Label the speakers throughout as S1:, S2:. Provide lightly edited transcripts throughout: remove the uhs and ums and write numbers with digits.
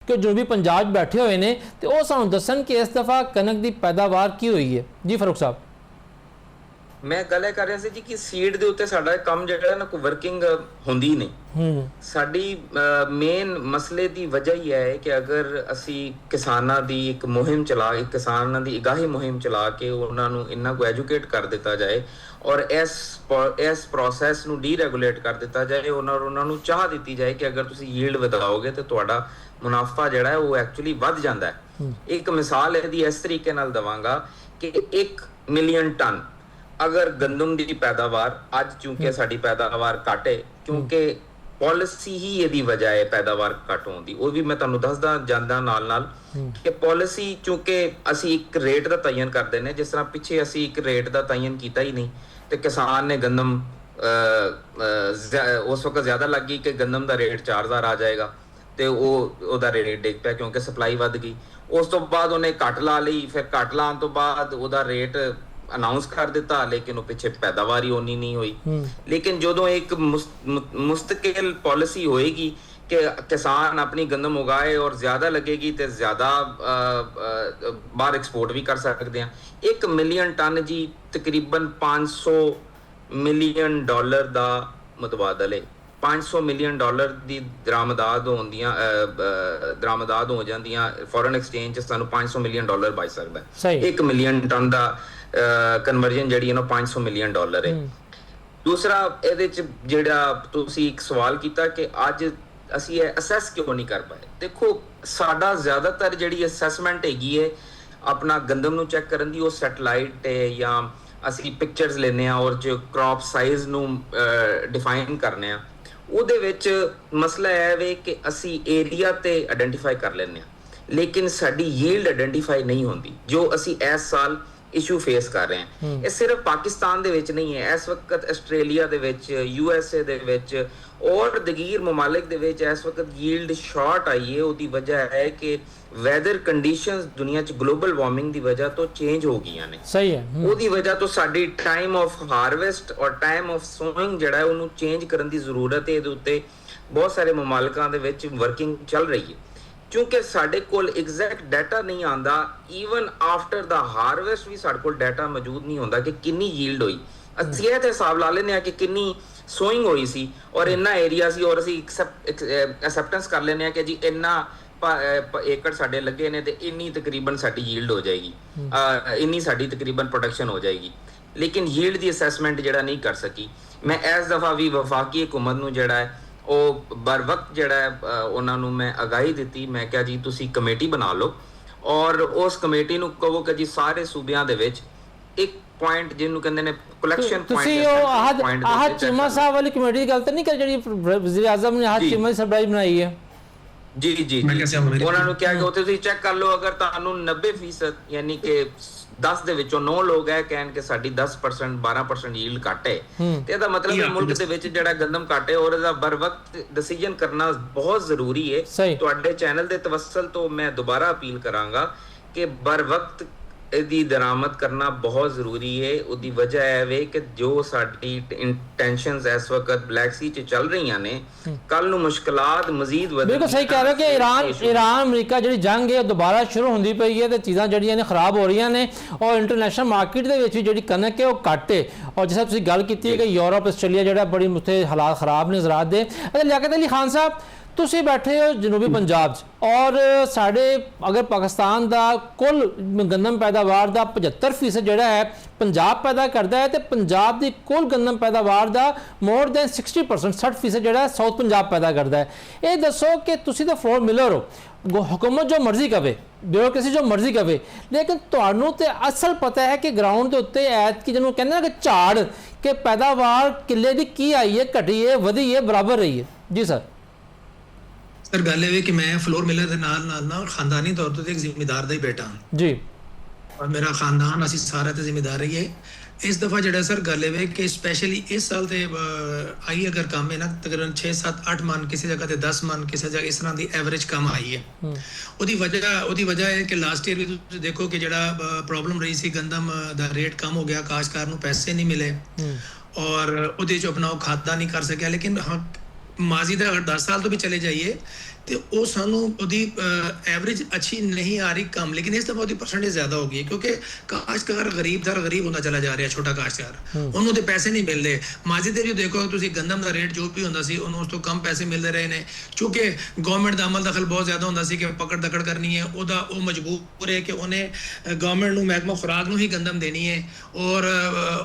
S1: ਕਿ ਜਨੂਬੀ ਪੰਜਾਬ बैठे हुए ने तो वो सानू दसन कि इस दफ़ा कनक की पैदावार की हुई है। जी फारूक साहब,
S2: मैं गल कर रहा सी जी कि सीड दे उत्ते साडा काम जिहड़ा ना कोई वर्किंग हुंदी नहीं। साडी मेन मसले दी वजह ही है कि अगर असी किसानां दी एक मुहिम चला, एक किसानां दी आगाही मुहिम चला के उन्हां नूं इन्ना को एजुकेट कर दिता जाए और इस प्रोसैस नूं डीरेगुलेट कर दिता जाए, उन्हां नूं चाह दित्ती जाए कि अगर तुसीं यील्ड वधाओगे तो तुहाडा मुनाफा जिहड़ा है वो एक्चुअली वध जांदा है। एक मिसाल इहदी इस तरीके नाल दवांगा कि 1 मिलियन टन अगर गंदम की पैदावार अज चूंकि साडी पैदावार घट है क्योंकि पॉलिसी ही यदी वजह है पैदावार घट होने की, वो भी मैं तुहानूं दसदा जांदा नाल नाल कि पॉलिसी चूंकि असी एक रेट का तयन करते हैं, जिस तरह पिछे असी एक रेट का तयन किया ही नहीं तो किसान ने गंदम उस वक्त ज्यादा लग गई कि गंदम का रेट 4000 आ जाएगा तो वो रेट डिग पिया क्योंकि सप्लाई वध गई। उस तो बाद उन्हें घट ला ली, फिर घट लाने तो बाद वो रेट अनाउंस कर दिता लेकिन वो पिछे पैदावार ही होनी नहीं हुई। लेकिन जो एक मुस्तकिल पॉलिसी होएगी कि किसान अपनी गंदम उगाए और ज्यादा लगेगी तो ज्यादा बाहर एक्सपोर्ट भी कर सकते हैं। 1 मिलियन टन जी तकरीबन 500 मिलियन डॉलर का मुतबादल है। 500 मिलियन डॉलर की दरामदाद हो जांदियां फॉरेन एक्सचेंज सानू 500 मिलियन डॉलर बच सकता है। 1 मिलियन टन का कन्वर्जन जिहड़ी है ना 500 मिलियन डॉलर है। दूसरा ਇਹਦੇ ਚ ਜਿਹੜਾ ਤੁਸੀਂ ਇੱਕ ਸਵਾਲ ਕੀਤਾ ਕਿ ਅੱਜ ਅਸੀਂ ਇਹ ਅਸੈਸ ਕਿਉਂ ਨਹੀਂ ਕਰ ਪਾਏ। ਦੇਖੋ ਸਾਡਾ ਜ਼ਿਆਦਾਤਰ ਜਿਹੜੀ ਅਸੈਸਮੈਂਟ ਹੈਗੀ ਹੈ ਆਪਣਾ ਗੰਦਮ ਨੂੰ ਚੈੱਕ ਕਰਨ ਦੀ, ਉਹ ਸੈਟਲਾਈਟ ਹੈ ਜਾਂ ਅਸੀਂ ਪਿਕਚਰਸ ਲੈਨੇ ਆ ਔਰ ਜੋ ਕ੍ਰੌਪ ਸਾਈਜ਼ ਨੂੰ ਡਿਫਾਈਨ ਕਰਨੇ ਆ, ਉਹਦੇ ਵਿੱਚ ਮਸਲਾ ਇਹ ਵੇ ਕਿ ਅਸੀਂ ਏਰੀਆ ਤੇ ਆਇਡੈਂਟੀਫਾਈ ਕਰ ਲੈਨੇ ਆ ਲੇਕਿਨ ਸਾਡੀ ਯੀਲਡ ਆਇਡੈਂਟੀਫਾਈ ਨਹੀਂ ਹੁੰਦੀ ਜੋ ਅਸੀਂ ਇਸ ਸਾਲ इशू फेस कर रहे हैं। ये सिर्फ पाकिस्तान दे विच नहीं है, इस वक्त आस्ट्रेलिया दे विच, USA दे विच और दगीर ममालिक दे विच इस वक्त यील्ड शॉर्ट आई है। उसकी वजह है कि वैदर कंडीशंस दुनिया च ग्लोबल वार्मिंग की वजह तो चेंज हो गई ने। सही है। उसकी वजह तो साडी टाइम ऑफ हार्वेस्ट और टाइम ऑफ सोइंग जिहड़ा है उहनूं चेंज करन दी जरूरत है। इहदे उत्ते बहुत सारे ममालिकां दे विच वर्किंग चल रही है क्योंकि साडे कोल एग्जैक्ट डाटा नहीं आंदा। ईवन आफ्टर द हार्वेस्ट भी साडे कोल डाटा मौजूद नहीं होंदा कि कितनी यील्ड होई। ਅਸੀਂ ਇਹ ਤੇ ਹਿਸਾਬ ਲਾ ਲੈਨੇ ਆ ਕਿ ਕਿੰਨੀ ਸੋਇੰਗ ਹੋਈ ਸੀ ਔਰ ਇੰਨਾ ਏਰੀਆ ਸੀ ਔਰ ਅਸੀਂ ਐਕਸੈਪਟੈਂਸ ਕਰ ਲੈਨੇ ਆ ਕਿ ਜੀ ਇੰਨਾ ਏਕੜ ਸਾਡੇ ਲੱਗੇ ਨੇ ਤੇ ਇੰਨੀ ਤਕਰੀਬਨ ਸਾਡੀ ਯੀਲਡ ਹੋ ਜਾਏਗੀ, ਇੰਨੀ ਸਾਡੀ ਤਕਰੀਬਨ ਪ੍ਰੋਡਕਸ਼ਨ ਹੋ ਜਾਏਗੀ। ਲੇਕਿਨ ਯੀਲਡ ਦੀ ਅਸੈਸਮੈਂਟ ਜਿਹੜਾ ਨਹੀਂ ਕਰ ਸਕੀ। ਮੈਂ ਇਸ ਦਫਾ ਵੀ ਵਫਾਕੀ ਹਕੂਮਤ ਨੂੰ ਜਿਹੜਾ ਹੈ ਉਹ बर वक्त ਜਿਹੜਾ ਉਹਨਾਂ ਨੂੰ ਮੈਂ ਅਗਾਹੀ ਦਿੱਤੀ। ਮੈਂ ਕਿਹਾ ਜੀ ਤੁਸੀਂ ਕਮੇਟੀ ਬਣਾ ਲਓ ਔਰ ਉਸ ਕਮੇਟੀ ਨੂੰ ਕਹੋ ਕਿ ਜੀ ਸਾਰੇ ਸੂਬਿਆਂ ਦੇ ਵਿੱਚ ਇੱਕ ਪੁਆਇੰਟ ਜਿਹਨੂੰ ਕਹਿੰਦੇ ਨੇ ਕਲੈਕਸ਼ਨ ਪੁਆਇੰਟ। ਤੁਸੀਂ ਉਹ ਆਹ ਚੀਮਾ ਸਾਹਿਬ ਵਾਲੀ ਕਮੇਟੀ ਦੀ ਗੱਲ ਤਾਂ ਨਹੀਂ ਕਰ ਜਿਹੜੀ ਵਜ਼ੀਰ ਆਜ਼ਮ ਨੇ ਆਹ ਚੀਮਾ ਦੀ ਸਰਬਰਾਹੀ ਬਣਾਈ ਹੈ? ਜੀ ਜੀ ਉਹਨਾਂ ਨੂੰ ਕਿਹਾ ਕਿ ਉੱਥੇ ਤੁਸੀਂ ਚੈੱਕ ਕਰ ਲਓ, ਅਗਰ ਤੁਹਾਨੂੰ 90% ਯਾਨੀ ਕਿ 10 ਦੇ ਵਿੱਚੋਂ 9 ਲੋਕ ਹੈ ਕਹਿਣ ਕਿ ਸਾਡੀ 10% 12% ਯੀਲਡ ਘੱਟ ਹੈ ਤੇ ਇਹਦਾ ਮਤਲਬ ਹੈ ਮੁਲਕ ਦੇ ਵਿੱਚ ਜਿਹੜਾ ਗੰਦਮ ਘੱਟ ਹੈ ਔਰ ਇਹਦਾ बर वक्त डिसीजन करना बहुत ਜ਼ਰੂਰੀ ਹੈ। ਤੁਹਾਡੇ ਚੈਨਲ ਦੇ ਤਵੱਸਲ ਤੋਂ ਮੈਂ ਦੁਬਾਰਾ ਅਪੀਲ ਕਰਾਂਗਾ ਕਿ बर वक्त ਇਹਦੀ ਦਰਾਮਦ ਕਰਨਾ ਬਹੁਤ ਜ਼ਰੂਰੀ ਹੈ। ਉਹਦੀ ਵਜ੍ਹਾ ਹੈ ਵੇ ਕਿ ਜੋ ਸਾਡੀ ਇੰਟੈਂਸ਼ਨਸ ਇਸ ਵਕਤ ਬਲੈਕ ਸੀ ਚ ਚੱਲ ਰਹੀਆਂ ਨੇ, ਕੱਲ ਨੂੰ ਮੁਸ਼ਕਲਾਤ ਮਜ਼ੀਦ ਵਧਣਗੀਆਂ। ਬਿਲਕੁਲ ਸਹੀ ਕਹਿ ਰਹੇ ਹੋ ਕਿ ਈਰਾਨ ਅਮਰੀਕਾ ਜਿਹੜੀ ਜੰਗ ਹੈ ਦੁਬਾਰਾ ਸ਼ੁਰੂ ਹੁੰਦੀ ਪਈ ਹੈ ਤੇ ਚੀਜ਼ਾਂ ਜਿਹੜੀਆਂ ਨੇ ਖਰਾਬ ਹੋ ਰਹੀਆਂ ਨੇ ਔਰ ਇੰਟਰਨੈਸ਼ਨਲ ਮਾਰਕੀਟ ਦੇ ਵਿੱਚ ਵੀ ਜਿਹੜੀ ਕਣਕ ਹੈ ਉਹ ਘੱਟ ਹੈ। ਔਰ ਜਿਸ ਤਰ੍ਹਾਂ ਤੁਸੀਂ ਗੱਲ ਕੀਤੀ ਹੈ ਕਿ ਯੂਰਪ ਆਸਟ੍ਰੇਲੀਆ ਜਿਹੜਾ ਬੜੀ ਉੱਥੇ ਹਾਲਾਤ ਖਰਾਬ ਨੇ ਜ਼ਰਾਤ ਦੇ। ਲਿਆਕਤ ਅਲੀ ਖਾਨ ਸਾਹਿਬ ਤੁਸੀਂ ਬੈਠੇ ਹੋ ਜਨੂਬੀ ਪੰਜਾਬ 'ਚ ਔਰ ਸਾਡੇ ਅਗਰ ਪਾਕਿਸਤਾਨ ਦਾ ਕੁੱਲ ਗੰਦਮ ਪੈਦਾਵਾਰ ਦਾ 75% ਜਿਹੜਾ ਹੈ ਪੰਜਾਬ ਪੈਦਾ ਕਰਦਾ ਹੈ ਤੇ ਪੰਜਾਬ ਦੀ ਕੁੱਲ ਗੰਦਮ ਪੈਦਾਵਾਰ ਦਾ ਮੋਰ ਦੈਨ 60% 60% ਜਿਹੜਾ ਸਾਊਥ ਪੰਜਾਬ ਪੈਦਾ ਕਰਦਾ ਹੈ। ਇਹ ਦੱਸੋ ਕਿ ਤੁਸੀਂ ਤਾਂ ਫਲੋਰ ਮਿਲਰ ਹੋ, हुकूमत जो मर्जी कवे, ब्यूरोक्रेसी जो मर्जी कवे, लेकिन तुहानू तो असल पता है कि ग्राउंड के उत्ते ऐतकी जिन्होंने कहते हैं कि झाड़ के पैदावार किले की की आई है, घटी है, वधी है, बराबर रही है? जी सर
S3: गल ये कि मैं फ्लोर मिलर के नाल खानदानी तौर पर एक जिम्मेदार का ही बेटा
S1: जी
S3: और मेरा खानदान असी सारा तो जिम्मेदार रही है। इस दफ़ा जड़ा सर गल है कि स्पैशली इस साल तो आई अगर कम है ना तकरीबन 6-7-8 मन किसी जगह 10 मन किसी जगह इस तरह की एवरेज कम आई है। ਉਹਦੀ ਵਜ੍ਹਾ ਹੈ ਕਿ ਲਾਸਟ ਈਅਰ ਵੀ ਤੁਸੀਂ ਦੇਖੋ ਕਿ ਜਿਹੜਾ ਪ੍ਰੋਬਲਮ ਰਹੀ ਸੀ ਗੰਦਮ ਦਾ ਰੇਟ ਕਮ ਹੋ ਗਿਆ, ਕਾਸ਼ਤਕਾਰ ਨੂੰ ਪੈਸੇ ਨਹੀਂ ਮਿਲੇ ਔਰ ਉਹਦੇ 'ਚ ਆਪਣਾ ਉਹ ਖਾਦਾ ਨਹੀਂ ਕਰ ਸਕਿਆ। ਲੇਕਿਨ ਹਾਂ ਮਾਜ਼ੀ ਦਾ 10 ਸਾਲ ਤੋਂ ਵੀ ਚਲੇ ਜਾਈਏ ਤੇ ਉਹ ਸਾਨੂੰ ਉਹਦੀ ਐਵਰੇਜ ਅੱਛੀ ਨਹੀਂ ਆ ਰਹੀ, ਕਮ, ਲੇਕਿਨ ਇਸ ਦਫਾ ਉਹਦੀ ਪਰਸੈਂਟੇਜ ਜ਼ਿਆਦਾ ਹੋ ਗਈ ਕਿਉਂਕਿ ਕਾਸ਼ਤਕਾਰ ਗਰੀਬ ਹੁੰਦਾ ਚਲਾ ਜਾ ਰਿਹਾ, ਛੋਟਾ ਕਾਸ਼ਤਕਾਰ, ਉਹਨੂੰ ਤੇ ਪੈਸੇ ਨਹੀਂ ਮਿਲਦੇ। ਮਾਜ਼ੀ ਦੇ ਵੀ ਦੇਖੋ ਤੁਸੀਂ, ਗੰਦਮ ਦਾ ਰੇਟ ਜੋ ਵੀ ਹੁੰਦਾ ਸੀ ਉਹਨੂੰ ਉਸ ਤੋਂ ਕਮ ਪੈਸੇ ਮਿਲਦੇ ਰਹੇ ਨੇ, ਕਿਉਂਕਿ ਗਵਰਨਮੈਂਟ ਦਾ ਅਮਲ ਦਖਲ ਬਹੁਤ ਜ਼ਿਆਦਾ ਹੁੰਦਾ ਸੀ ਕਿ ਪਕੜ ਦਕੜ ਕਰਨੀ ਹੈ, ਉਹ ਮਜਬੂਰ ਹੈ ਕਿ ਉਹਨੇ ਗਵਰਨਮੈਂਟ ਨੂੰ ਮਹਿਕਮਾ ਖੁਰਾਕ ਨੂੰ ਹੀ ਗੰਦਮ ਦੇਣੀ ਹੈ, ਔਰ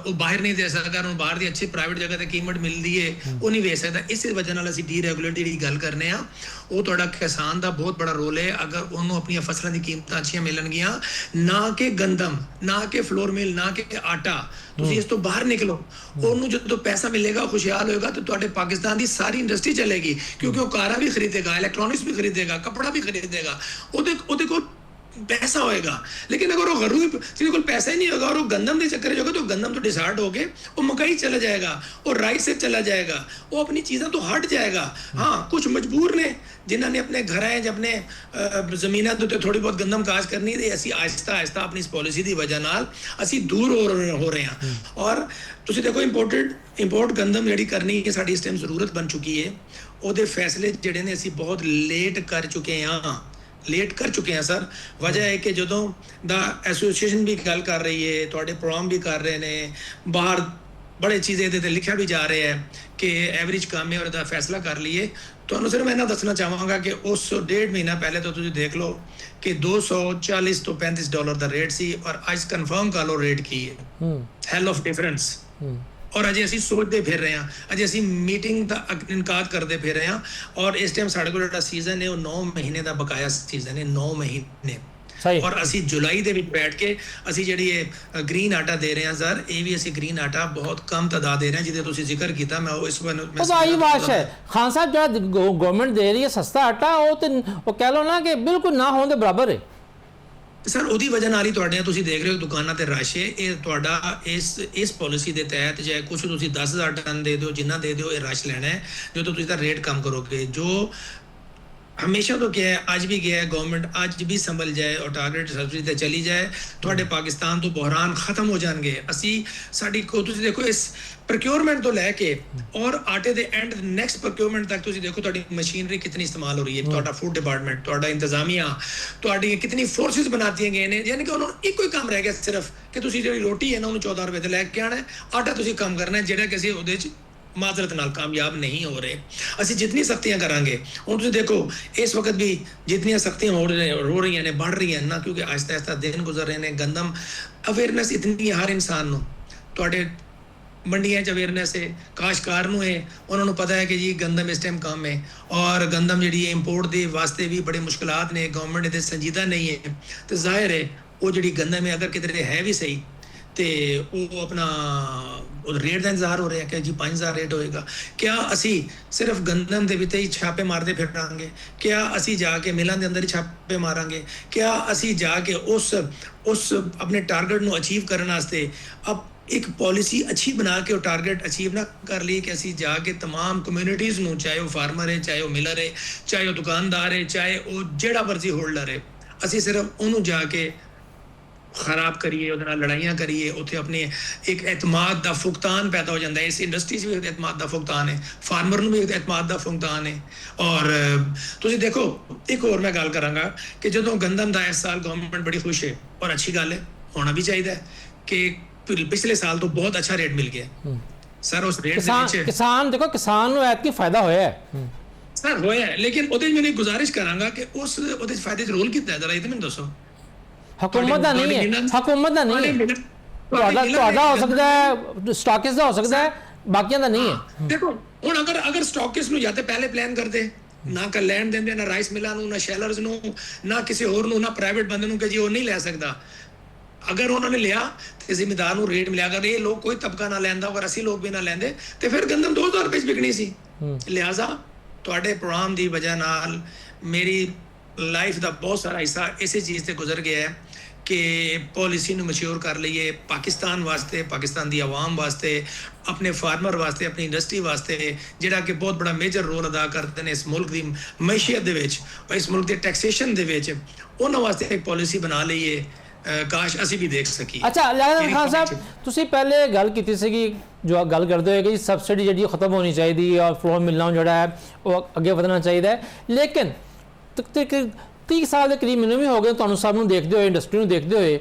S3: ਉਹ ਬਾਹਰ ਨਹੀਂ ਦੇ ਸਕਦਾ, ਉਹਨੂੰ ਬਾਹਰ ਦੀ ਅੱਛੀ ਪ੍ਰਾਈਵੇਟ ਜਗ੍ਹਾ ਤੇ ਕੀਮਤ ਮਿਲਦੀ ਹੈ, ਉਹ ਨਹੀਂ ਵੇਚ ਸਕਦਾ। ਇਸੇ ਵਜ੍ਹਾ ਨਾਲ ਅਸੀਂ ਡੀਰੈਗੂਲੇਟ ਦੀ ਗੱਲ ਕਰਨੇ ਆ, ਉਹ ਤੁਹਾਡਾ ਕਿਸਾਨ ਦਾ ਬਹੁਤ ਬੜਾ ਰੋਲ ਹੈ। ਅਗਰ ਉਹਨੂੰ ਆਪਣੀਆਂ ਫਸਲਾਂ ਦੀ ਕੀਮਤਾਂ ਅੱਛੀਆਂ ਮਿਲਣਗੀਆਂ, ਨਾ ਕਿ ਗੰਦਮ, ਨਾ ਕਿ ਫਲੋਰ ਮਿਲ, ਨਾ ਕਿ ਆਟਾ, ਤੁਸੀਂ ਇਸ ਤੋਂ ਬਾਹਰ ਨਿਕਲੋ, ਉਹਨੂੰ ਜਦੋਂ ਪੈਸਾ ਮਿਲੇਗਾ, ਖੁਸ਼ਹਾਲ ਹੋਏਗਾ, ਤਾਂ ਤੁਹਾਡੇ ਪਾਕਿਸਤਾਨ ਦੀ ਸਾਰੀ ਇੰਡਸਟਰੀ ਚਲੇਗੀ, ਕਿਉਂਕਿ ਉਹ ਕਾਰਾਂ ਵੀ ਖਰੀਦੇਗਾ, ਇਲੈਕਟ੍ਰॉनिक्स भी खरीदेगा, कपड़ा भी खरीदेगा, ਉਹਦੇ ਕੋਲ ਪੈਸਾ ਹੋਏਗਾ। ਲੇਕਿਨ ਅਗਰ ਉਹ ਜਿਹਦੇ ਕੋਲ ਪੈਸਾ ਹੀ ਨਹੀਂ ਹੋਗਾ ਔਰ ਉਹ ਗੰਦਮ ਦੇ ਚੱਕਰ 'ਚ ਹੋਗਾ, ਤਾਂ ਗੰਦਮ ਤੋਂ ਡਿਸਾਰਟ ਹੋ ਕੇ ਉਹ ਮਕਈ ਚਲਾ ਜਾਏਗਾ, ਉਹ ਰਾਈਸ से ਚਲਾ ਜਾਏਗਾ, ਉਹ ਆਪਣੀ ਚੀਜ਼ਾਂ ਤੋਂ ਹਟ ਜਾਏਗਾ। ਹਾਂ, ਕੁਝ ਮਜਬੂਰ ਨੇ ਜਿਨ੍ਹਾਂ ਨੇ ਆਪਣੇ ਘਰਾਂ 'ਚ ਆਪਣੇ ਜ਼ਮੀਨਾਂ ਦੇ ਉੱਤੇ ਥੋੜੀ ਬਹੁਤ ਗੰਦਮ ਕਾਸ਼ ਕਰਨੀ, ਤੇ ਅਸੀਂ ਆਹਿਸਤਾ ਆਪਣੀ ਇਸ ਪਾਲਿਸੀ ਦੀ ਵਜ੍ਹਾ ਨਾਲ ਅਸੀਂ ਦੂਰ ਹੋ ਰਹੇ ਹਾਂ। ਔਰ ਤੁਸੀਂ ਦੇਖੋ ਇੰਪੋਰਟ ਗੰਦਮ ਜਿਹੜੀ ਕਰਨੀ ਹੈ ਸਾਡੀ ਇਸ ਟਾਈਮ ਜ਼ਰੂਰਤ ਬਣ ਚੁੱਕੀ ਹੈ, ਉਹਦੇ ਫੈਸਲੇ ਜਿਹੜੇ ਨੇ ਅਸੀਂ ਬਹੁਤ ਲੇਟ ਕਰ ਚੁੱਕੇ ਹਾਂ ਸਰ। ਵਜ੍ਹਾ ਹੈ ਕਿ ਜਦੋਂ ਦਾ ਐਸੋਸੀਏਸ਼ਨ ਵੀ ਗੱਲ ਕਰ ਰਹੀ ਹੈ, ਤੁਹਾਡੇ ਪ੍ਰੋਗਰਾਮ ਵੀ ਕਰ ਰਹੇ ਨੇ, ਬਾਹਰ ਬੜੇ ਚੀਜ਼ਾਂ ਇਹਦੇ ਤੇ ਲਿਖਿਆ ਵੀ ਜਾ ਰਿਹਾ ਹੈ ਕਿ ਐਵਰੇਜ ਕੰਮ ਹੈ ਔਰ ਇਹਦਾ ਫੈਸਲਾ ਕਰ ਲਈਏ। ਤੁਹਾਨੂੰ ਸਿਰਫ ਮੈਂ ਇਹਨਾਂ ਦੱਸਣਾ ਚਾਹਾਂਗਾ ਕਿ ਉਸ 1.5 ਮਹੀਨਾ ਪਹਿਲੇ ਤੋਂ ਤੁਸੀਂ ਦੇਖ ਲਓ ਕਿ $240 ਤੋਂ $35 ਦਾ ਰੇਟ ਸੀ, ਔਰ ਅੱਜ ਕਨਫਰਮ ਕਰ ਲਓ ਰੇਟ ਕੀ ਹੈ। ਹੈਲ ਆਫ ਡਿਫਰੈਂਸ। ਔਰ ਅਜੇ ਅਸੀਂ ਸੋਚਦੇ ਫਿਰ ਰਹੇ ਹਾਂ, ਅਜੇ ਅਸੀਂ ਮੀਟਿੰਗ ਦਾ ਇਨਕਾਦ ਕਰਦੇ ਫਿਰ ਰਹੇ ਹਾਂ, ਔਰ ਇਸ ਟਾਈਮ ਸਾਡੇ ਕੋਲ ਜਿਹੜਾ ਸੀਜ਼ਨ ਹੈ ਉਹ 9 ਮਹੀਨੇ ਦਾ ਬਕਾਇਆ ਸੀਜ਼ਨ ਹੈ, 9 ਮਹੀਨੇ। ਔਰ ਅਸੀਂ ਜੁਲਾਈ ਦੇ ਵਿੱਚ ਬੈਠ ਕੇ ਅਸੀਂ ਜਿਹੜੀ ਇਹ ਗ੍ਰੀਨ ਆਟਾ ਦੇ ਰਹੇ ਹਾਂ ਸਰ, ਇਹ ਵੀ ਅਸੀਂ ਗ੍ਰੀਨ ਆਟਾ ਬਹੁਤ ਕਮ ਤਾਦਾਦ ਦੇ ਰਹੇ ਹਾਂ, ਜਿਹਦੇ ਤੁਸੀਂ ਜ਼ਿਕਰ ਕੀਤਾ। ਮੈਂ ਉਹ ਇਸ
S1: ਵਾਰ ਬਾਤ ਹੈ ਖਾਨ ਸਾਹਿਬ, ਜਿਹੜਾ ਗਵਰਨਮੈਂਟ ਦੇ ਰਹੀ ਹੈ ਸਸਤਾ ਆਟਾ, ਉਹ ਕਹਿ ਲਓ ਨਾ ਕਿ ਬਿਲਕੁਲ ਨਾ ਹੋਣ ਦੇ ਬਰਾਬਰ ਹੈ
S3: ਸਰ। ਉਹਦੀ ਵਜ੍ਹਾ ਨਾਲ ਹੀ ਤੁਹਾਡੇ ਤੁਸੀਂ ਦੇਖ ਰਹੇ ਹੋ ਦੁਕਾਨਾਂ ਤੇ ਰਸ਼ ਹੈ। ਇਹ ਤੁਹਾਡਾ ਇਸ ਪਾਲਿਸੀ ਦੇ ਤਹਿਤ ਜੇ ਕੁਝ ਤੁਸੀਂ 10,000 ਟਨ ਦੇ ਦਿਓ, ਜਿੰਨਾ ਦੇ ਦਿਓ, ਇਹ ਰਸ਼ ਲੈਣਾ ਹੈ ਜਦੋਂ ਤੁਸੀਂ ਤਾਂ ਰੇਟ ਕਮ ਕਰੋਗੇ। ਜੋ ਹਮੇਸ਼ਾ ਤੋਂ ਕਿਹਾ ਹੈ, ਅੱਜ ਵੀ ਕਿਹਾ ਹੈ, ਗਵਰਨਮੈਂਟ ਅੱਜ ਵੀ ਸੰਭਲ ਜਾਏ ਔਰ ਟਾਰਗੇਟ ਸਬਸਿਡੀ ਤੇ ਚਲੀ ਜਾਏ, ਤੁਹਾਡੇ ਪਾਕਿਸਤਾਨ ਤੋਂ ਬੁਹਰਾਨ ਖਤਮ ਹੋ ਜਾਣਗੇ। ਸਾਡੀ ਤੁਸੀਂ ਦੇਖੋ ਇਸ ਪ੍ਰੋਕਿਉਰਮੈਂਟ ਤੋਂ ਲੈ ਕੇ ਔਰ ਆਟੇ ਦੇ ਐਂਡ ਨੈਕਸਟ ਪ੍ਰੋਕਿਉਰਮੈਂਟ ਤੱਕ ਤੁਸੀਂ ਦੇਖੋ ਤੁਹਾਡੀ ਮਸ਼ੀਨਰੀ ਕਿਤਨੀ ਇਸਤੇਮਾਲ ਹੋ ਰਹੀ ਹੈ, ਤੁਹਾਡਾ ਫੂਡ ਡਿਪਾਰਟਮੈਂਟ, ਤੁਹਾਡਾ ਇੰਤਜ਼ਾਮੀਆ, ਤੁਹਾਡੀ ਕਿਤਨੀ ਫੋਰਸਿਸ ਬਣਾਤੀਆਂ ਗਏ ਨੇ, ਯਾਨੀ ਕਿ ਉਹਨਾਂ ਨੂੰ ਇੱਕੋ ਹੀ ਕੰਮ ਰਹਿ ਗਿਆ ਸਿਰਫ ਕਿ ਤੁਸੀਂ ਜਿਹੜੀ ਰੋਟੀ ਹੈ ਨਾ ਉਹਨੂੰ 14 ਰੁਪਏ ਤੇ ਲੈ ਕੇ ਆਣਾ ਹੈ, ਆਟਾ ਤੁਸੀਂ ਕਮ ਕਰਨਾ ਹੈ, ਜਿਹੜਾ ਕਿ ਅਸੀਂ ਉਹਦੇ 'ਚ ਮਾਜ਼ਰਤ ਨਾਲ ਕਾਮਯਾਬ ਨਹੀਂ ਹੋ ਰਹੇ। ਅਸੀਂ ਜਿਤਨੀ ਸਖਤੀਆਂ ਕਰਾਂਗੇ, ਹੁਣ ਤੁਸੀਂ ਦੇਖੋ ਇਸ ਵਕਤ ਵੀ ਜਿਤਨੀਆਂ ਸਖਤੀਆਂ ਹੋ ਰਹੀਆਂ ਨੇ, बढ़ ਰਹੀਆਂ ਨਾ, ਕਿਉਂਕਿ ਆਹਿਸਤਾ ਦਿਨ ਗੁਜ਼ਰ ਰਹੇ ਨੇ। ਗੰਦਮ ਅਵੇਅਰਨੈਸ ਇਤਨੀ ਹਰ ਇਨਸਾਨ ਨੂੰ, ਤੁਹਾਡੇ ਮੰਡੀਆਂ 'ਚ ਅਵੇਅਰਨੈਸ ਹੈ, ਕਾਸ਼ਤਕਾਰ ਨੂੰ ਹੈ, ਉਹਨਾਂ ਨੂੰ ਪਤਾ ਹੈ ਕਿ ਜੀ ਗੰਦਮ ਇਸ ਟਾਈਮ ਕੰਮ ਹੈ, ਔਰ ਗੰਦਮ ਜਿਹੜੀ ਹੈ ਇੰਪੋਰਟ ਦੇ ਵਾਸਤੇ ਵੀ ਬੜੇ ਮੁਸ਼ਕਿਲਾਤ ਨੇ, ਗਵਰਨਮੈਂਟ ਇਹਦੇ ਸੰਜੀਦਾ ਨਹੀਂ ਹੈ। ਤੇ ਜ਼ਾਹਿਰ ਹੈ ਉਹ ਜਿਹੜੀ ਗੰਦਮ ਹੈ ਅਗਰ ਕਿਤੇ ਹੈ ਵੀ ਸਹੀ ਤੇ ਉਹ ਆਪਣਾ ਰੇਟ ਦਾ ਇੰਤਜ਼ਾਰ ਹੋ ਰਿਹਾ ਕਿ ਜੀ 5,000 ਰੇਟ ਹੋਏਗਾ। ਕਿਆ ਅਸੀਂ ਸਿਰਫ ਗੰਦਮ ਦੇ ਵਿੱਚ ਹੀ ਛਾਪੇ ਮਾਰਦੇ ਫਿਰਾਂਗੇ? ਕਿਆ ਅਸੀਂ ਜਾ ਕੇ ਮਿਲਾਂ ਦੇ ਅੰਦਰ ਹੀ ਛਾਪੇ ਮਾਰਾਂਗੇ? ਕਿਆ ਅਸੀਂ ਜਾ ਕੇ ਉਸ ਆਪਣੇ ਟਾਰਗੇਟ ਨੂੰ ਅਚੀਵ ਕਰਨ ਵਾਸਤੇ ਇੱਕ ਪਾਲਿਸੀ ਅੱਛੀ ਬਣਾ ਕੇ ਉਹ ਟਾਰਗੇਟ ਅਚੀਵ ਨਾ ਕਰ ਲਈ ਕਿ ਅਸੀਂ ਜਾ ਕੇ तमाम ਕਮਿਊਨਿਟੀਜ਼ ਨੂੰ, ਚਾਹੇ ਉਹ ਫਾਰਮਰ ਹੈ, ਚਾਹੇ ਉਹ ਮਿਲਰ ਹੈ, ਚਾਹੇ ਉਹ ਦੁਕਾਨਦਾਰ ਹੈ, ਚਾਹੇ ਉਹ ਜਿਹੜਾ ਮਰਜ਼ੀ ਹੋਲਡਰ ਹੈ, ਅਸੀਂ ਸਿਰਫ ਉਹਨੂੰ ਜਾ ਕੇ ਖਰਾਬ ਕਰੀਏ, ਉਹਦੇ ਨਾਲ ਲੜਾਈਆਂ ਕਰੀਏ, ਉੱਥੇ ਆਪਣੇ ਇੱਕ ਇਤਮਾਦ ਦਾ ਫੁਕਤਾਨ ਪੈਦਾ ਹੋ ਜਾਂਦਾ ਹੈ। ਇਸ ਇੰਡਸਟਰੀ 'ਚ ਵੀ ਇਤਮਾਦ ਦਾ ਫੁਕਤਾਨ ਹੈ, ਫਾਰਮਰ ਨੂੰ ਵੀ ਇਤਮਾਦ ਦਾ ਫੁਕਤਾਨ ਹੈ। ਔਰ ਤੁਸੀਂ ਦੇਖੋ ਇੱਕ ਹੋਰ ਮੈਂ ਗੱਲ ਕਰਾਂਗਾ ਕਿ ਜਦੋਂ ਗੰਦਮ ਦਾ ਇਸ ਸਾਲ ਗਵਰਨਮੈਂਟ ਬੜੀ ਖੁਸ਼ ਹੈ ਔਰ ਅੱਛੀ ਗੱਲ ਹੈ, ਹੋਣਾ ਵੀ ਚਾਹੀਦਾ ਕਿ ਪਿਛਲੇ ਸਾਲ ਤੋਂ ਬਹੁਤ ਅੱਛਾ ਰੇਟ ਮਿਲ ਗਿਆ ਸਰ। ਉਸ ਰੇਟ ਦੇ ਵਿੱਚ
S1: ਕਿਸਾਨ ਦੇਖੋ, ਕਿਸਾਨ ਨੂੰ ਐਤਕੀ ਫਾਇਦਾ ਹੋਇਆ ਹੈ
S3: ਸਰ, ਹੋਇਆ ਹੈ, ਲੇਕਿਨ ਉਹਦੇ ਮੈਂ ਗੁਜ਼ਾਰਿਸ਼ ਕਰਾਂਗਾ ਕਿ ਉਹਦੇ ਫਾਇਦੇ 'ਚ ਰੋਲ ਕੀਤਾ ਹੈ, ਜ਼ਰਾ ਇਹ ਤਾਂ ਮੈਨੂੰ ਦੱਸੋ।
S1: ਹਕੂਮਤ ਦਾ ਨਹੀਂ ਹੈ, ਹਕੂਮਤ ਦਾ ਨਹੀਂ ਹੈ, ਤੁਹਾਡਾ ਹੋ ਸਕਦਾ ਹੈ, ਸਟਾਕਿਸ ਦਾ ਹੋ ਸਕਦਾ ਹੈ, ਬਾਕੀਆਂ ਦਾ ਨਹੀਂ ਹੈ।
S3: ਦੇਖੋ ਹੁਣ ਅਗਰ ਸਟਾਕਿਸ ਨੂੰ ਜਾਂ ਤੇ ਪਹਿਲੇ ਪਲਾਨ ਕਰਦੇ, ਨਾ ਕਰ ਲੈਣ ਦਿੰਦੇ, ਨਾ ਰਾਈਸ ਮਿਲਾਂ ਨੂੰ, ਨਾ ਸ਼ੈਲਰਸ ਨੂੰ, ਨਾ ਕਿਸੇ ਹੋਰ ਨੂੰ, ਨਾ ਪ੍ਰਾਈਵੇਟ ਬੰਦੇ ਨੂੰ ਕਿ ਜੀ ਉਹ ਨਹੀਂ ਲੈ ਸਕਦਾ। ਅਗਰ ਉਹਨਾਂ ਨੇ ਲਿਆ ਤੇ ਜ਼ਿੰਮੇਦਾਰ ਨੂੰ ਰੇਟ ਮਿਲਿਆ, ਅਗਰ ਇਹ ਲੋਕ ਕੋਈ ਤਬਕਾ ਨਾ ਲੈਂਦਾ, ਅਗਰ ਅਸੀਂ ਲੋਕ ਵੀ ਨਾ ਲੈਂਦੇ, ਤੇ ਫਿਰ ਗੰਦਮ 2,000 ਰੁਪਏ 'ਚ ਵਿਕਣੀ ਸੀ। ਲਿਹਾਜ਼ਾ ਤੁਹਾਡੇ ਪ੍ਰੋਗਰਾਮ ਦੀ ਵਜ੍ਹਾ ਨਾਲ ਮੇਰੀ ਲਾਈਫ ਦਾ ਬਹੁਤ ਸਾਰਾ ਹਿੱਸਾ ਇਸੇ ਚੀਜ਼ ਤੇ ਗੁਜ਼ਰ ਗਿਆ ਹੈ ਕਿ ਪਾਲਿਸੀ ਨੂੰ ਮੈਚਿਓਰ ਕਰ ਲਈਏ ਪਾਕਿਸਤਾਨ ਵਾਸਤੇ, ਪਾਕਿਸਤਾਨ ਦੀ ਆਵਾਮ ਵਾਸਤੇ, ਆਪਣੇ ਫਾਰਮਰ ਵਾਸਤੇ, ਆਪਣੀ ਇੰਡਸਟਰੀ ਵਾਸਤੇ, ਜਿਹੜਾ ਕਿ ਬਹੁਤ ਬੜਾ ਮੇਜਰ ਰੋਲ ਅਦਾ ਕਰਦੇ ਨੇ ਇਸ ਮੁਲਕ ਦੀ ਮਈਸ਼ੀਅਤ ਦੇ ਵਿੱਚ ਔਰ ਇਸ ਮੁਲਕ ਦੇ ਟੈਕਸੇਸ਼ਨ ਦੇ ਵਿੱਚ। ਉਹਨਾਂ ਵਾਸਤੇ ਇੱਕ ਪਾਲਿਸੀ ਬਣਾ ਲਈਏ, ਕਾਸ਼ ਅਸੀਂ ਵੀ ਦੇਖ ਸਕੀਏ।
S1: ਅੱਛਾ ਲਿਆਕਤ ਖਾਨ ਸਾਹਿਬ, ਤੁਸੀਂ ਪਹਿਲੇ ਗੱਲ ਕੀਤੀ ਸੀਗੀ, ਜੋ ਗੱਲ ਕਰਦੇ ਹੋਏ ਕਿ ਸਬਸਿਡੀ ਜਿਹੜੀ ਖਤਮ ਹੋਣੀ ਚਾਹੀਦੀ ਔਰ ਫਲੋਰ ਮਿਲਣਾ ਜਿਹੜਾ ਹੈ ਉਹ ਅੱਗੇ ਵਧਣਾ ਚਾਹੀਦਾ ਹੈ, ਲੇਕਿਨ 30 ਸਾਲ ਦੇ ਕਰੀਬ ਮੈਨੂੰ ਵੀ ਹੋ ਗਏ ਤੁਹਾਨੂੰ ਸਭ ਨੂੰ ਦੇਖਦੇ ਹੋਏ, ਇੰਡਸਟਰੀ ਨੂੰ ਦੇਖਦੇ ਹੋਏ।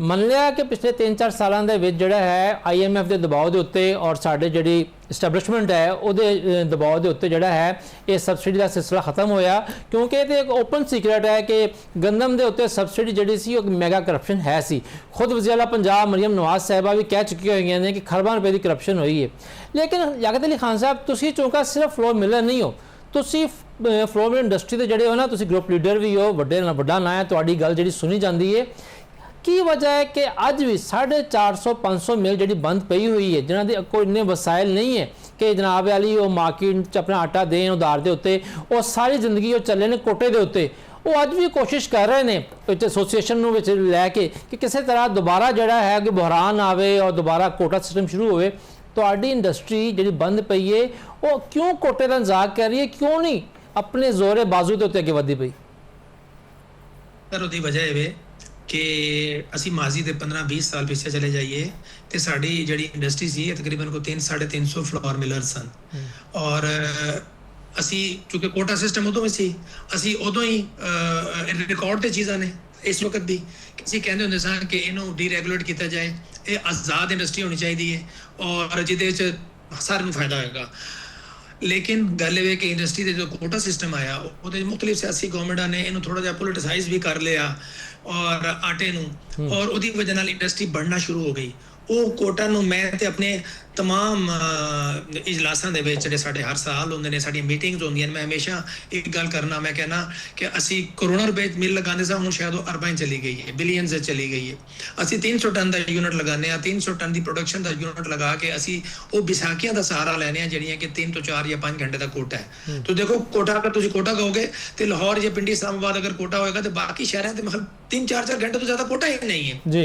S1: ਮੰਨ ਲਿਆ ਕਿ ਪਿਛਲੇ 3-4 ਸਾਲਾਂ ਦੇ ਵਿੱਚ ਜਿਹੜਾ ਹੈ IMF ਦੇ ਦਬਾਅ ਦੇ ਉੱਤੇ ਔਰ ਸਾਡੇ ਜਿਹੜੀ ਇਸਟੈਬਲਿਸ਼ਮੈਂਟ ਹੈ ਉਹਦੇ ਦਬਾਅ ਦੇ ਉੱਤੇ ਜਿਹੜਾ ਹੈ ਇਹ ਸਬਸਿਡੀ ਦਾ ਸਿਲਸਿਲਾ ਖਤਮ ਹੋਇਆ, ਕਿਉਂਕਿ ਇਹ ਤੇ ਇੱਕ ਓਪਨ ਸੀਕ੍ਰੇਟ ਹੈ ਕਿ ਗੰਦਮ ਦੇ ਉੱਤੇ ਸਬਸਿਡੀ ਜਿਹੜੀ ਸੀ ਉਹ ਮੈਗਾ ਕਰਪਸ਼ਨ ਹੈ ਸੀ। ਖੁਦ ਵਜ਼ੀਰ ਆਲਾ ਪੰਜਾਬ ਮਰੀਮ ਨਵਾਜ਼ ਸਾਹਿਬਾ ਵੀ ਕਹਿ ਚੁੱਕੀਆਂ ਹੋਈਆਂ ਨੇ ਕਿ ਖਰਬਾਂ ਰੁਪਏ ਦੀ ਕਰਪਸ਼ਨ ਹੋਈ ਹੈ। ਲੇਕਿਨ ਲਿਆਕਤ ਅਲੀ ਖਾਨ ਸਾਹਿਬ, ਤੁਸੀਂ ਚੌਂਕਾ ਸਿਰਫ ਫਲੋਰ ਮਿਲਰ ਨਹੀਂ ਹੋ, ਤੁਸੀਂ ਫਲੋਰ ਮਿਲਰ ਇੰਡਸਟਰੀ ਦੇ ਜਿਹੜੇ ਹੋ ਨਾ, ਤੁਸੀਂ ਗਰੁੱਪ ਲੀਡਰ ਵੀ ਹੋ, ਵੱਡਾ ਨਾਂ ਹੈ, ਤੁਹਾਡੀ ਗੱਲ ਜਿਹੜੀ ਸੁਣੀ ਜਾਂਦੀ ਹੈ। ਕੀ ਵਜ੍ਹਾ ਹੈ ਕਿ ਅੱਜ ਵੀ 450-500 ਮਿਲ ਜਿਹੜੀ ਬੰਦ ਪਈ ਹੋਈ ਹੈ, ਜਿਨ੍ਹਾਂ ਦੇ ਕੋਈ ਇੰਨੇ ਵਸਾਇਲ ਨਹੀਂ ਹੈ ਕਿ ਜਨਾਬ ਵਾਲੀ ਉਹ ਮਾਰਕੀਟ 'ਚ ਆਪਣਾ ਆਟਾ ਦੇਣ ਉਧਾਰ ਦੇ ਉੱਤੇ, ਉਹ ਸਾਰੀ ਜ਼ਿੰਦਗੀ ਉਹ ਚੱਲੇ ਨੇ ਕੋਟੇ ਦੇ ਉੱਤੇ, ਉਹ ਅੱਜ ਵੀ ਕੋਸ਼ਿਸ਼ ਕਰ ਰਹੇ ਨੇ ਵਿੱਚ ਐਸੋਸੀਏਸ਼ਨ ਨੂੰ ਵਿੱਚ ਲੈ ਕੇ ਕਿ ਕਿਸੇ ਤਰ੍ਹਾਂ ਦੁਬਾਰਾ ਜਿਹੜਾ ਹੈ ਕਿ ਬੁਹਰਾਨ ਆਵੇ ਔਰ ਦੁਬਾਰਾ ਕੋਟਾ ਸਿਸਟਮ ਸ਼ੁਰੂ ਹੋਵੇ। ਤੁਹਾਡੀ ਇੰਡਸਟਰੀ ਜਿਹੜੀ ਬੰਦ ਪਈ ਹੈ ਉਹ ਕਿਉਂ ਕੋਟੇ ਦਾ ਇੰਤਜ਼ਾਰ ਕਰ ਰਹੀ ਹੈ, ਕਿਉਂ ਨਹੀਂ ਆਪਣੇ ਜ਼ੋਰੇ ਬਾਜ਼ੂ ਦੇ ਉੱਤੇ ਅੱਗੇ ਵਧਦੀ ਪਈ?
S3: ਸਰ ਉਹਦੀ ਵਜ੍ਹਾ ਇਹ ਵੇ ਕਿ ਅਸੀਂ ਮਾਜ਼ੀ ਦੇ 15-20 ਸਾਲ ਪਿੱਛੇ ਚਲੇ ਜਾਈਏ ਤੇ ਸਾਡੀ ਜਿਹੜੀ ਇੰਡਸਟਰੀ ਸੀ ਤਕਰੀਬਨ ਕੋ 300-350 ਫਲੋਰ ਮਿਲਰ ਸਨ, ਔਰ ਅਸੀਂ ਕਿਉਂਕਿ ਕੋਟਾ ਸਿਸਟਮ ਉਦੋਂ ਵੀ ਸੀ, ਅਸੀਂ ਉਦੋਂ ਹੀ ਰਿਕਾਰਡ ਤੇ ਚੀਜ਼ਾਂ ਨੇ ਇਸ ਵਕਤ ਵੀ ਅਸੀਂ ਕਹਿੰਦੇ ਹੁੰਦੇ ਸਾਂ ਕਿ ਇਹਨੂੰ ਡੀਰੈਗੂਲੇਟ ਕੀਤਾ ਜਾਏ, ਇਹ ਆਜ਼ਾਦ ਇੰਡਸਟਰੀ ਹੋਣੀ ਚਾਹੀਦੀ ਹੈ ਔਰ ਜਿਹਦੇ ਵਿੱਚ ਸਾਰਿਆਂ ਨੂੰ ਫਾਇਦਾ ਹੋਏਗਾ। ਲੇਕਿਨ ਗੱਲ ਇਹ ਕਿ ਇੰਡਸਟਰੀ ਦੇ ਜੋ ਕੋਟਾ ਸਿਸਟਮ ਆਇਆ ਉਹਦੇ ਮੁxtਲਿਫ ਸਿਆਸੀ ਗਵਰਨਮੈਂਟਾਂ ਨੇ ਇਹਨੂੰ ਥੋੜਾ ਜਿਹਾ ਪੋਲਿਟਿਸਾਈਜ਼ ਵੀ ਕਰ ਲਿਆ ਔਰ ਆਟੇ ਨੂੰ, ਔਰ ਉਹਦੀ ਵਜ੍ਹਾ ਨਾਲ ਇੰਡਸਟਰੀ बढ़ना ਸ਼ੁਰੂ ਹੋ ਗਈ। ਉਹ ਕੋਟਾ ਨੂੰ ਮੈਂ ਤੇ ਆਪਣੇ तमाम ਇਜਲਾਸਾਂ ਦੇ ਵਿੱਚ ਜਿਹੜੇ ਸਾਡੇ ਹਰ ਸਾਲ ਹੁੰਦੇ ਨੇ, ਸਾਡੀਆਂ ਮੀਟਿੰਗਸ ਹੁੰਦੀਆਂ ਨੇ, ਮੈਂ ਹਮੇਸ਼ਾ ਇੱਕ ਗੱਲ ਕਰਨਾ, ਮੈਂ ਕਹਿਣਾ ਕਿ ਅਸੀਂ ਕਰੋੜਾਂ ਰੁਪਏ ਮਿਲ ਲਗਾਉਂਦੇ ਸਾਂ, ਹੁਣ ਸ਼ਾਇਦ ਉਹ ਅਰਬਾਂ ਚਲੀ ਗਈ ਹੈ, ਬਿਲੀਅਨਸ ਚ ਚਲੀ ਗਈ ਹੈ। ਅਸੀਂ 300 ਟਨ ਦਾ ਯੂਨਿਟ ਲਗਾਉਂਦੇ ਹਾਂ, 300 ਟਨ ਦੀ ਪ੍ਰੋਡਕਸ਼ਨ ਦਾ ਯੂਨਿਟ ਲਗਾ ਕੇ ਅਸੀਂ ਉਹ ਵਿਸਾਖੀਆਂ ਦਾ ਸਹਾਰਾ ਲੈਣੇ ਆ ਜਿਹੜੀਆਂ ਕਿ 3 ਤੋਂ 4 ਜਾਂ 5 ਘੰਟੇ ਦਾ ਕੋਟਾ ਹੈ। तो देखो कोटा अगर तुम कोटा कहोगे तो लाहौर या पिंडी इस्लामाबाद अगर कोटा होएगा तो बाकी शहर तो मतलब 3-4 घंटे तो ज्यादा कोटा ही नहीं है जी।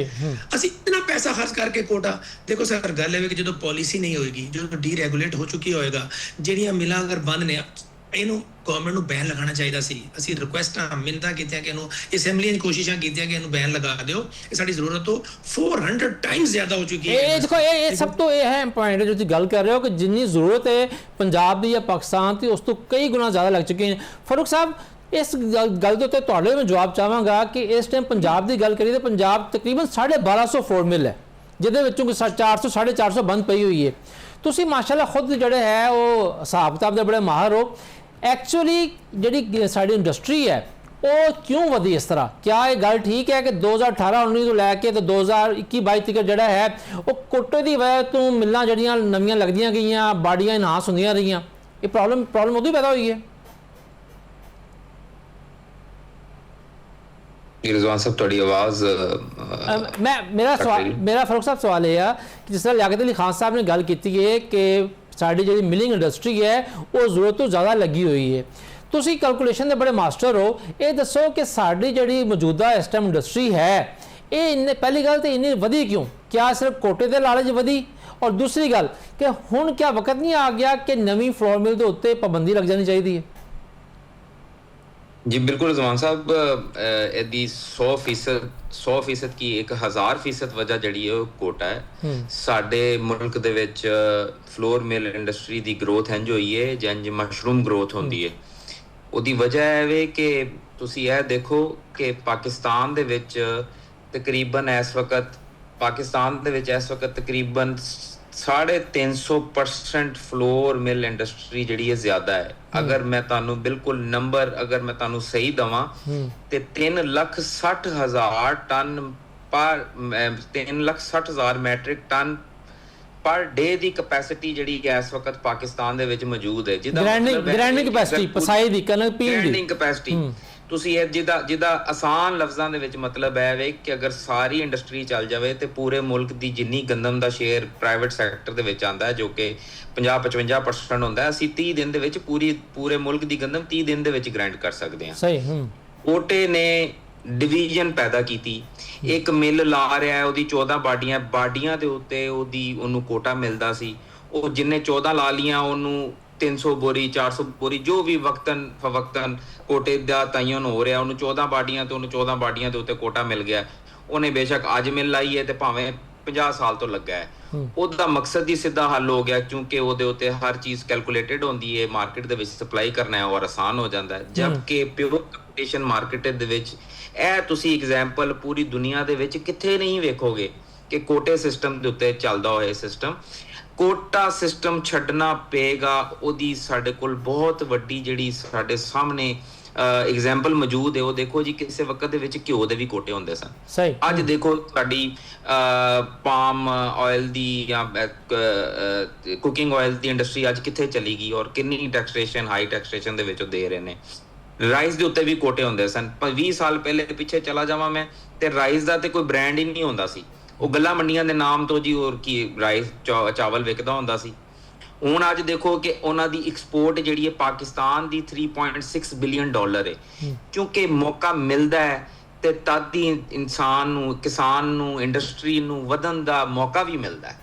S3: ਅਸੀਂ इतना पैसा खर्च करके कोटा देखो सर गल है कि जो पॉलिसी नहीं होएगी, जो डीरेगुलेट हो चुकी होएगा, ਜਿਹੜੀਆਂ ਮਿਲਾਂ ਅਗਰ ਬੰਦ ਨੇ ਇਹਨੂੰ ਗਵਰਨਮੈਂਟ ਨੂੰ ਬੈਨ ਲਗਾਉਣਾ ਚਾਹੀਦਾ ਸੀ। ਅਸੀਂ ਰਿਕੁਐਸਟਾਂ ਮਿੰਨਤਾਂ ਕੀਤੀਆਂ ਕਿ ਇਹਨੂੰ ਅਸੈਂਬਲੀਆਂ 'ਚ ਕੋਸ਼ਿਸ਼ਾਂ ਕੀਤੀਆਂ ਕਿ ਇਹਨੂੰ ਬੈਨ ਲਗਾ ਦਿਓ, ਇਹ ਸਾਡੀ ਜ਼ਰੂਰਤ ਤੋਂ 400 ਟਾਈਮਸ ਜ਼ਿਆਦਾ ਹੋ ਚੁੱਕੀ ਹੈ। ਇਹ
S1: ਦੇਖੋ ਇਹ ਸਭ ਤੋਂ ਇਹ ਹੈ ਪੁਆਇੰਟ ਜੋ ਤੁਸੀਂ ਗੱਲ ਕਰ ਰਹੇ ਹੋ ਕਿ ਜਿੰਨੀ ਜ਼ਰੂਰਤ ਹੈ ਪੰਜਾਬ ਦੀ ਜਾਂ ਪਾਕਿਸਤਾਨ ਦੀ ਉਸ ਤੋਂ ਕਈ ਗੁਣਾ ਜ਼ਿਆਦਾ ਲੱਗ ਚੁੱਕੀ ਹੈ। ਫਾਰੂਕ ਸਾਹਿਬ, ਇਸ ਗੱਲ ਦੇ ਉੱਤੇ ਤੁਹਾਡੇ ਮੈਂ ਜਵਾਬ ਚਾਹਾਂਗਾ ਕਿ ਇਸ ਟਾਈਮ ਪੰਜਾਬ ਦੀ ਗੱਲ ਕਰੀਏ ਤਾਂ ਪੰਜਾਬ ਤਕਰੀਬਨ 1250 ਫਲੋਰ ਮਿਲ ਹੈ, ਜਿਹਦੇ ਵਿੱਚੋਂ 400-450 ਬੰਦ ਪਈ ਹੋਈ ਹੈ। ਤੁਸੀਂ ਮਾਸ਼ਾਅੱਲਾ ਖੁਦ ਜਿਹੜੇ ਹੈ ਉਹ ਹਿਸਾਬ ਕਿਤਾਬ ਦੇ ਬੜੇ ਮਾਹਰ ਹੋ। ਐਕਚੁਅਲੀ ਜਿਹੜੀ ਸਾਡੀ ਇੰਡਸਟਰੀ ਹੈ ਉਹ ਕਿਉਂ ਵਧੀ ਇਸ ਤਰ੍ਹਾਂ? ਕਿਆ ਇਹ ਗੱਲ ਠੀਕ ਹੈ ਕਿ 2018-19 ਤੋਂ ਲੈ ਕੇ ਤੇ 2021-22 ਤੱਕ ਜਿਹੜਾ ਹੈ ਉਹ ਕੋਟੇ ਦੀ ਵਜ੍ਹਾ ਤੋਂ ਮਿਲਾਂ ਜਿਹੜੀਆਂ ਨਵੀਆਂ ਲੱਗਦੀਆਂ ਗਈਆਂ, ਬਾੜੀਆਂ ਇਨਹਾਂਸ ਹੁੰਦੀਆਂ ਰਹੀਆਂ, ਇਹ ਪ੍ਰੋਬਲਮ ਉਦੋਂ ਹੀ ਪੈਦਾ ਹੋਈ ਹੈ?
S2: ਰਿਜ਼ਵਾਨ ਸਾਹਿਬ ਤੁਹਾਡੀ ਆਵਾਜ਼
S1: ਮੇਰਾ ਫਾਰੂਕ ਸਾਹਿਬ ਸਵਾਲ ਇਹ ਆ ਕਿ ਜਿਸ ਤਰ੍ਹਾਂ ਲਿਆਕਤ ਅਲੀ ਖਾਨ ਸਾਹਿਬ ਨੇ ਗੱਲ ਕੀਤੀ ਹੈ ਕਿ ਸਾਡੀ ਜਿਹੜੀ ਮਿਲਿੰਗ ਇੰਡਸਟਰੀ ਹੈ ਉਹ ਜ਼ਰੂਰਤ ਤੋਂ ਜ਼ਿਆਦਾ ਲੱਗੀ ਹੋਈ ਹੈ। ਤੁਸੀਂ ਕੈਲਕੂਲੇਸ਼ਨ ਦੇ ਬੜੇ ਮਾਸਟਰ ਹੋ, ਇਹ ਦੱਸੋ ਕਿ ਸਾਡੀ ਜਿਹੜੀ ਮੌਜੂਦਾ ਇਸ ਟਾਈਮ ਇੰਡਸਟਰੀ ਹੈ ਇਹ ਇੰਨੇ, ਪਹਿਲੀ ਗੱਲ ਤਾਂ ਇੰਨੀ ਵਧੀ ਕਿਉਂ? ਕਿਆ ਸਿਰਫ ਕੋਟੇ ਦੇ ਲਾਲਚ ਵਧੀ? ਔਰ ਦੂਸਰੀ ਗੱਲ ਕਿ ਹੁਣ ਕਿਆ ਵਕਤ ਨਹੀਂ ਆ ਗਿਆ ਕਿ ਨਵੀਂ ਫਲੋਰ ਮਿਲ ਦੇ ਉੱਤੇ ਪਾਬੰਦੀ ਲੱਗ ਜਾਣੀ ਚਾਹੀਦੀ ਹੈ?
S2: जी बिल्कुल रिजवान साहब, यदि 100% की 1000% वजह ਜਿਹੜੀ ਹੈ ਉਹ ਕੋਟਾ ਹੈ। ਸਾਡੇ ਮੁਲਕ ਦੇ ਵਿੱਚ ਫਲੋਰ ਮਿਲ ਇੰਡਸਟਰੀ ਦੀ ਗਰੋਥ ਇੰਜ ਹੋਈ ਹੈ ਜਿੰਜ ਮਸ਼ਰੂਮ ਗਰੋਥ ਹੁੰਦੀ ਹੈ। ਉਹਦੀ ਵਜ੍ਹਾ ਹੈ ਵੇ ਕਿ ਤੁਸੀਂ ਇਹ ਦੇਖੋ ਕਿ ਪਾਕਿਸਤਾਨ ਦੇ ਵਿੱਚ ਤਕਰੀਬਨ ਇਸ ਵਕਤ ਤਕਰੀਬਨ 350% ਫਲੋਰ ਮਿਲ ਇੰਡਸਟਰੀ ਜਿਹੜੀ ਹੈ ਜ਼ਿਆਦਾ ਹੈ। ਅਗਰ ਮੈਂ ਤੁਹਾਨੂੰ ਬਿਲਕੁਲ ਨੰਬਰ ਅਗਰ ਮੈਂ ਤੁਹਾਨੂੰ ਸਹੀ ਦਵਾਂ ਤੇ 3,60,000 ਟਨ ਪਰ 3,60,000 ਮੈਟ੍ਰਿਕ ਟਨ ਪਰ ਡੇ ਦੀ ਕਪੈਸਿਟੀ ਜਿਹੜੀ ਹੈ ਇਸ ਵਕਤ ਪਾਕਿਸਤਾਨ ਦੇ ਵਿੱਚ ਮੌਜੂਦ ਹੈ, ਜਿਹਦਾ
S1: ਗ੍ਰੈਂਡਿੰਗ ਕਪੈਸਿਟੀ, ਪਸਾਈ ਦੀ, ਕਣਕ ਪੀਣ ਦੀ
S2: ਗ੍ਰੈਂਡਿੰਗ ਕਪੈਸਿਟੀ। ਤੁਸੀਂ ਇਹ ਜਿਹਦਾ ਆਸਾਨ ਲਫ਼ਜ਼ਾਂ ਦੇ ਵਿੱਚ ਮਤਲਬ ਹੈ ਵੇ ਕਿ ਅਗਰ ਸਾਰੀ ਇੰਡਸਟਰੀ ਚੱਲ ਜਾਵੇ ਤੇ ਪੂਰੇ ਮੁਲਕ ਦੀ ਜਿੰਨੀ ਗੰਦਮ ਦਾ ਸ਼ੇਅਰ ਪ੍ਰਾਈਵੇਟ ਸੈਕਟਰ ਦੇ ਵਿੱਚ ਆਉਂਦਾ ਹੈ ਜੋ ਕਿ 50-55% ਹੁੰਦਾ ਹੈ, ਅਸੀਂ 30 ਦਿਨ ਦੇ ਵਿੱਚ ਪੂਰੇ ਮੁਲਕ ਦੀ ਗੰਦਮ 30 ਦਿਨ ਦੇ ਵਿੱਚ ਗ੍ਰਾਈਂਡ ਕਰ ਸਕਦੇ ਹਾਂ। ਸਹੀ। ਕੋਟੇ ਨੇ ਡਿਵੀਜ਼ਨ ਪੈਦਾ ਕੀਤੀ, ਇੱਕ ਮਿਲ ਲਾ ਰਿਹਾ ਹੈ, ਉਹਦੀ 14 ਬਾਡੀਆਂ ਦੇ ਉੱਤੇ ਉਹਨੂੰ ਕੋਟਾ ਮਿਲਦਾ ਸੀ, ਉਹ ਜਿੰਨੇ 14 ਲਾ ਲੀਆਂ ਉਹਨੂੰ 300 ਬੋਰੀ 400 ਬੋਰੀ ਜੋ ਵੀ ਵਕਤਨ ਫਵਕਤਨ ਕੋਟੇ ਦਾ ਤਾਇਨ ਹੋ ਰਿਹਾ, ਉਹਨੂੰ 14 ਬਾਡੀਆਂ ਤੇ ਉਹਨੂੰ 14 ਬਾਡੀਆਂ ਦੇ ਉੱਤੇ ਕੋਟਾ ਮਿਲ ਗਿਆ। ਉਹਨੇ ਬੇਸ਼ੱਕ ਅੱਜ ਮਿਲ ਲਾਈ ਹੈ ਤੇ ਭਾਵੇਂ 50 ਸਾਲ ਤੋਂ ਲੱਗਾ ਹੈ। ਉਹਦਾ ਮਕਸਦ ਹੀ ਸਿੱਧਾ ਹੱਲ ਹੋ ਗਿਆ, ਕਿਉਂਕਿ ਉਹਦੇ ਉੱਤੇ ਹਰ ਚੀਜ਼ ਕੈਲਕੂਲੇਟਡ ਹੁੰਦੀ ਹੈ, ਮਾਰਕੀਟ ਦੇ ਵਿੱਚ ਸਪਲਾਈ ਕਰਨਾ ਹੈ ਔਰ ਆਸਾਨ ਹੋ ਜਾਂਦਾ ਹੈ। ਜਦਕਿ ਪਿਓਰ ਕੰਪੀਟੀਸ਼ਨ ਮਾਰਕੀਟ ਦੇ ਵਿੱਚ ਇਹ ਤੁਸੀਂ ਐਗਜ਼ਾਮਪਲ ਪੂਰੀ ਦੁਨੀਆ ਦੇ ਵਿੱਚ ਕਿੱਥੇ ਨਹੀਂ ਵੇਖੋਗੇ ਕਿ ਕੋਟੇ ਸਿਸਟਮ ਦੇ ਉੱਤੇ ਚੱਲਦਾ ਹੋਇਆ ਸਿਸਟਮ। ਕੋਟਾ ਸਿਸਟਮ ਛੱਡਣਾ ਪਏਗਾ, ਉਹਦੀ ਸਾਡੇ ਕੋਲ ਬਹੁਤ ਵੱਡੀ ਜਿਹੜੀ ਸਾਡੇ ਸਾਹਮਣੇ ਐਗਜ਼ਾਮਪਲ ਮੌਜੂਦ ਹੈ। ਉਹ ਦੇਖੋ ਜੀ, ਕਿਸੇ ਵਕਤ ਦੇ ਵਿੱਚ ਘਿਓ ਦੇ ਵੀ ਕੋਟੇ ਹੁੰਦੇ ਸਨ, ਅੱਜ ਦੇਖੋ ਸਾਡੀ ਪਾਮ ਆਇਲ ਦੀ ਜਾਂ ਕੁਕਿੰਗ ਆਇਲ ਦੀ ਇੰਡਸਟਰੀ ਅੱਜ ਕਿੱਥੇ ਚਲੀ ਗਈ ਔਰ ਕਿੰਨੀ ਟੈਕਸੇਸ਼ਨ, ਹਾਈ ਟੈਕਸੇਸ਼ਨ ਦੇ ਵਿੱਚ ਦੇ ਰਹੇ ਨੇ। ਰਾਈਸ ਦੇ ਉੱਤੇ ਵੀ ਕੋਟੇ ਹੁੰਦੇ ਸਨ, ਪਰ 20 ਸਾਲ ਪਹਿਲੇ ਪਿੱਛੇ ਚਲਾ ਜਾਵਾਂ ਮੈਂ ਤੇ ਰਾਈਸ ਦਾ ਤੇ ਕੋਈ ਬ੍ਰਾਂਡ ਹੀ ਨਹੀਂ ਹੁੰਦਾ ਸੀ, ਉਹ ਗੱਲਾਂ ਮੰਡੀਆਂ ਦੇ ਨਾਮ ਤੋਂ ਜੀ ਹੋਰ ਕੀ ਰਾਈਸ ਚਾਵਲ ਵਿਕਦਾ ਹੁੰਦਾ ਸੀ। ਹੁਣ ਅੱਜ ਦੇਖੋ ਕਿ ਉਹਨਾਂ ਦੀ ਐਕਸਪੋਰਟ ਜਿਹੜੀ ਹੈ ਪਾਕਿਸਤਾਨ ਦੀ $3.6 ਬਿਲੀਅਨ ਹੈ, ਕਿਉਂਕਿ ਮੌਕਾ ਮਿਲਦਾ ਹੈ ਤੇ ਤਦ ਹੀ ਇਨਸਾਨ ਨੂੰ, ਕਿਸਾਨ ਨੂੰ, ਇੰਡਸਟਰੀ ਨੂੰ ਵਧਣ ਦਾ ਮੌਕਾ ਵੀ ਮਿਲਦਾ ਹੈ।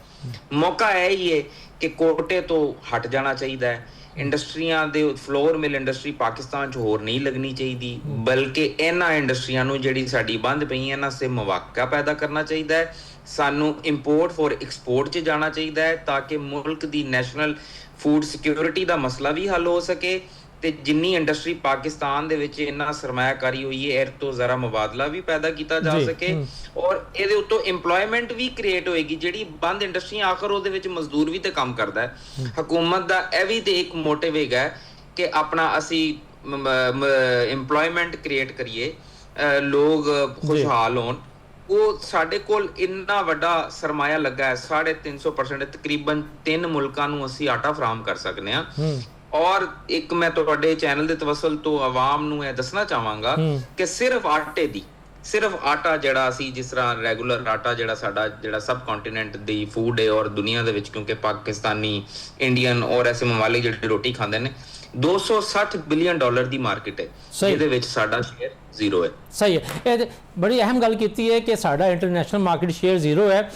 S2: ਮੌਕਾ ਇਹ ਹੀ ਹੈ ਕਿ ਕੋਟੇ ਤੋਂ ਹਟ ਜਾਣਾ ਚਾਹੀਦਾ ਹੈ। ਇੰਡਸਟਰੀਆਂ ਦੇ ਫਲੋਰ ਮਿਲ ਇੰਡਸਟਰੀ ਪਾਕਿਸਤਾਨ 'ਚ ਹੋਰ ਨਹੀਂ ਲੱਗਣੀ ਚਾਹੀਦੀ, ਬਲਕਿ ਇਹਨਾਂ ਇੰਡਸਟਰੀਆਂ ਨੂੰ ਜਿਹੜੀ ਸਾਡੀ ਬੰਦ ਪਈਆਂ ਇਹਨਾਂ ਸੇ ਮੌਕਾ ਪੈਦਾ ਕਰਨਾ ਚਾਹੀਦਾ ਹੈ। ਸਾਨੂੰ ਇੰਪੋਰਟ ਫॉर ਐਕਸਪੋਰਟ 'ਚ ਜਾਣਾ ਚਾਹੀਦਾ ਹੈ ਤਾਂ ਕਿ ਮੁਲਕ ਦੀ ਨੈਸ਼ਨਲ ਫੂਡ ਸਿਕਿਉਰਿਟੀ ਦਾ ਮਸਲਾ ਵੀ ਹੱਲ ਹੋ ਸਕੇ ਤੇ ਜਿੰਨੀ ਇੰਡਸਟਰੀ ਪਾਕਿਸਤਾਨ ਦੇ ਵਿੱਚ ਇੰਨਾ ਸਰਮਾਇਆਕਾਰੀ ਹੋਈ ਹੈ, ਇਹ ਤੋਂ ਜ਼ਰਾ ਮੁਬਾਦਲਾ ਵੀ ਪੈਦਾ ਕੀਤਾ ਜਾ ਸਕੇ ਔਰ ਇਹਦੇ ਉੱਤੋਂ ਇੰਪਲੋਇਮੈਂਟ ਵੀ ਕ੍ਰੀਏਟ ਹੋਏਗੀ। ਜਿਹੜੀ ਬੰਦ ਇੰਡਸਟਰੀ ਆਖਰ ਉਹਦੇ ਵਿੱਚ ਮਜ਼ਦੂਰ ਵੀ ਤੇ ਕੰਮ ਕਰਦਾ ਹੈ। ਹਕੂਮਤ ਦਾ ਇਹ ਵੀ ਤੇ ਇੱਕ ਮੋਟਿਵ ਹੈਗਾ ਕਿ ਆਪਣਾ ਅਸੀਂ ਇੰਪਲੋਇਮੈਂਟ ਕ੍ਰੀਏਟ ਕਰੀਏ, ਲੋਕ ਖੁਸ਼ਹਾਲ ਹੋਣ। ਉਹ ਸਾਡੇ ਕੋਲ ਇੰਨਾ ਵੱਡਾ ਸਰਮਾਇਆ ਲੱਗਾ ਹੈ, 350%, ਤਕਰੀਬਨ 3 ਮੁਲਕਾਂ ਨੂੰ ਅਸੀਂ ਆਟਾ ਫਰਾਹਮ ਕਰ ਸਕਦੇ ਹਾਂ। ਔਰ ਇੱਕ ਮੈਂ ਤੁਹਾਡੇ ਚੈਨਲ ਦੇ ਤਵੱਸਲ ਤੋਂ ਆਵਾਮ ਨੂੰ ਇਹ ਦੱਸਣਾ ਚਾਹਾਂਗਾ ਕਿ ਸਿਰਫ ਆਟਾ ਜਿਹੜਾ ਅਸੀਂ ਜਿਸ ਤਰ੍ਹਾਂ ਰੈਗੂਲਰ ਆਟਾ ਜਿਹੜਾ ਸਾਡਾ ਜਿਹੜਾ ਸਬ ਕੰਟੀਨੈਂਟ ਦੀ ਫੂਡ ਹੈ ਔਰ ਦੁਨੀਆ ਦੇ ਵਿੱਚ, ਕਿਉਂਕਿ ਪਾਕਿਸਤਾਨੀ, ਇੰਡੀਅਨ ਔਰ ਐਸੇ ਮਮਾਲਿਕ ਜਿਹੜੇ ਰੋਟੀ ਖਾਂਦੇ ਨੇ, $260 ਬਿਲੀਅਨ ਦੀ ਮਾਰਕੀਟ ਹੈ, ਜਿਹਦੇ ਵਿੱਚ ਸਾਡਾ ਸ਼ੇਅਰ 0 ਹੈ।
S1: ਸਹੀ ਹੈ, ਇਹ ਬੜੀ ਅਹਿਮ ਗੱਲ ਕੀਤੀ ਹੈ ਕਿ ਸਾਡਾ ਇੰਟਰਨੈਸ਼ਨਲ ਮਾਰਕੀਟ ਸ਼ੇਅਰ 0 ਹੈ।